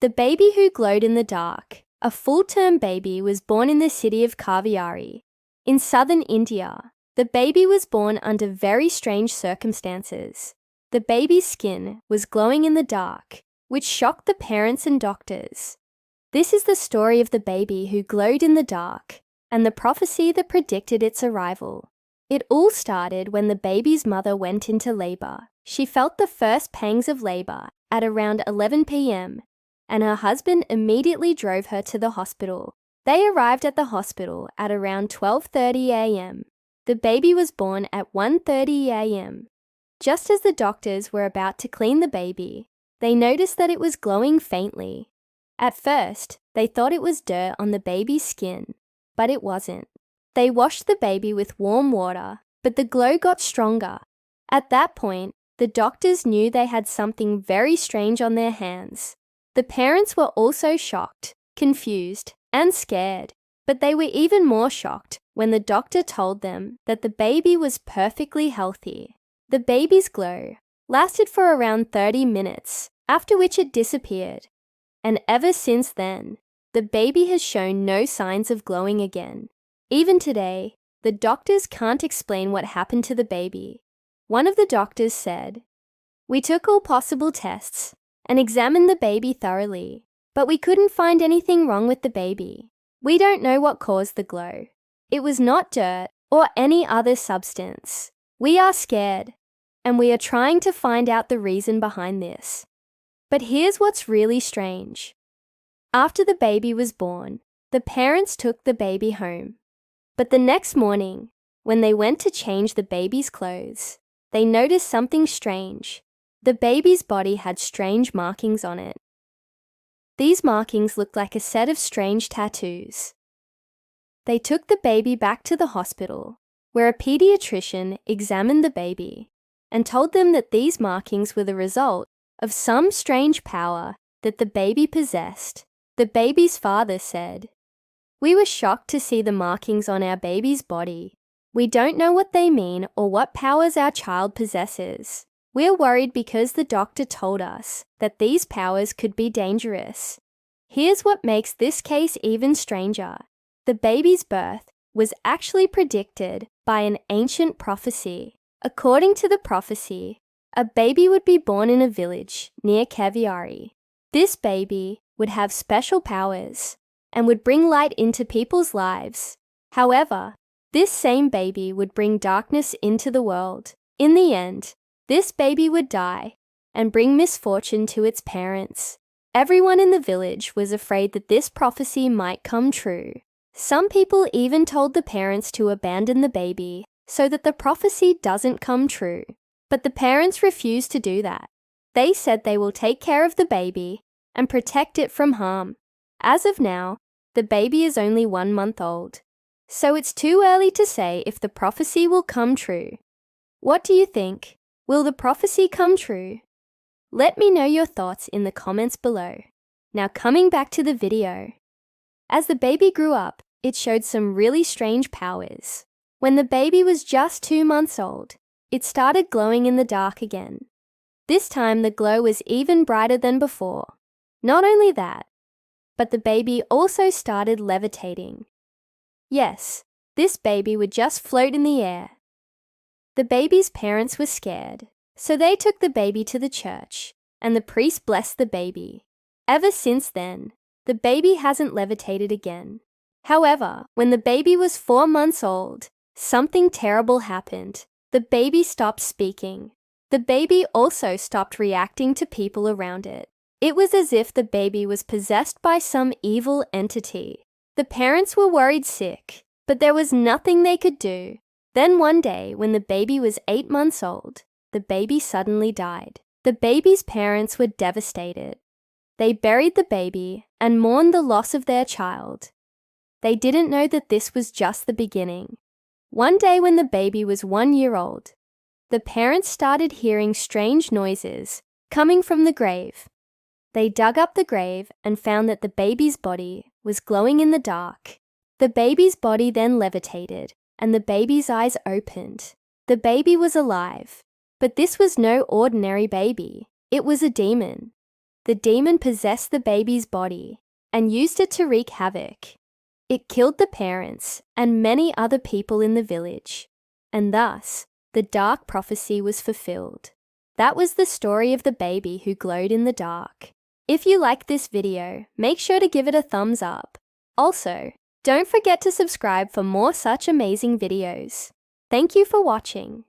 The baby who glowed in the dark. A full-term baby was born in the city of Kaviari, in southern India. The baby was born under very strange circumstances. The baby's skin was glowing in the dark, which shocked the parents and doctors. This is the story of the baby who glowed in the dark and the prophecy that predicted its arrival. It all started when the baby's mother went into labor. She felt the first pangs of labor at around 11 p.m. and her husband immediately drove her to the hospital. They arrived at the hospital at around 12:30 a.m. The baby was born at 1:30 a.m. Just as the doctors were about to clean the baby, they noticed that it was glowing faintly. At first, they thought it was dirt on the baby's skin, but it wasn't. They washed the baby with warm water, but the glow got stronger. At that point, the doctors knew they had something very strange on their hands. The parents were also shocked, confused, and scared, but they were even more shocked when the doctor told them that the baby was perfectly healthy. The baby's glow lasted for around 30 minutes, after which it disappeared. And ever since then, the baby has shown no signs of glowing again. Even today, the doctors can't explain what happened to the baby. One of the doctors said, "We took all possible tests and examined the baby thoroughly, but we couldn't find anything wrong with the baby. We don't know what caused the glow. It was not dirt or any other substance. We are scared, and we are trying to find out the reason behind this." But here's what's really strange. After the baby was born, the parents took the baby home. But the next morning, when they went to change the baby's clothes, they noticed something strange. The baby's body had strange markings on it. These markings looked like a set of strange tattoos. They took the baby back to the hospital, where a pediatrician examined the baby and told them that these markings were the result of some strange power that the baby possessed. The baby's father said, "We were shocked to see the markings on our baby's body. We don't know what they mean or what powers our child possesses. We're worried because the doctor told us that these powers could be dangerous." Here's what makes this case even stranger. The baby's birth was actually predicted by an ancient prophecy. According to the prophecy, a baby would be born in a village near Kaviari. This baby would have special powers and would bring light into people's lives. However, this same baby would bring darkness into the world. In the end, this baby would die and bring misfortune to its parents. Everyone in the village was afraid that this prophecy might come true. Some people even told the parents to abandon the baby so that the prophecy doesn't come true. But the parents refused to do that. They said they will take care of the baby and protect it from harm. As of now, the baby is only 1 month old, so it's too early to say if the prophecy will come true. What do you think? Will the prophecy come true? Let me know your thoughts in the comments below. Now coming back to the video. As the baby grew up, it showed some really strange powers. When the baby was just 2 months old, it started glowing in the dark again. This time the glow was even brighter than before. Not only that, but the baby also started levitating. Yes, this baby would just float in the air. The baby's parents were scared, so they took the baby to the church, and the priest blessed the baby. Ever since then, the baby hasn't levitated again. However, when the baby was 4 months old, something terrible happened. The baby stopped speaking. The baby also stopped reacting to people around it. It was as if the baby was possessed by some evil entity. The parents were worried sick, but there was nothing they could do. Then one day, when the baby was 8 months old, the baby suddenly died. The baby's parents were devastated. They buried the baby and mourned the loss of their child. They didn't know that this was just the beginning. One day when the baby was 1 year old, the parents started hearing strange noises coming from the grave. They dug up the grave and found that the baby's body was glowing in the dark. The baby's body then levitated, and the baby's eyes opened. The baby was alive, but this was no ordinary baby. It was a demon. the demon possessed the baby's body and used it to wreak havoc. It killed the parents and many other people in the village, and thus the dark prophecy was fulfilled. That was the story of the baby who glowed in the dark. If you liked this video, make sure to give it a thumbs up. Also, don't forget to subscribe for more such amazing videos. Thank you for watching.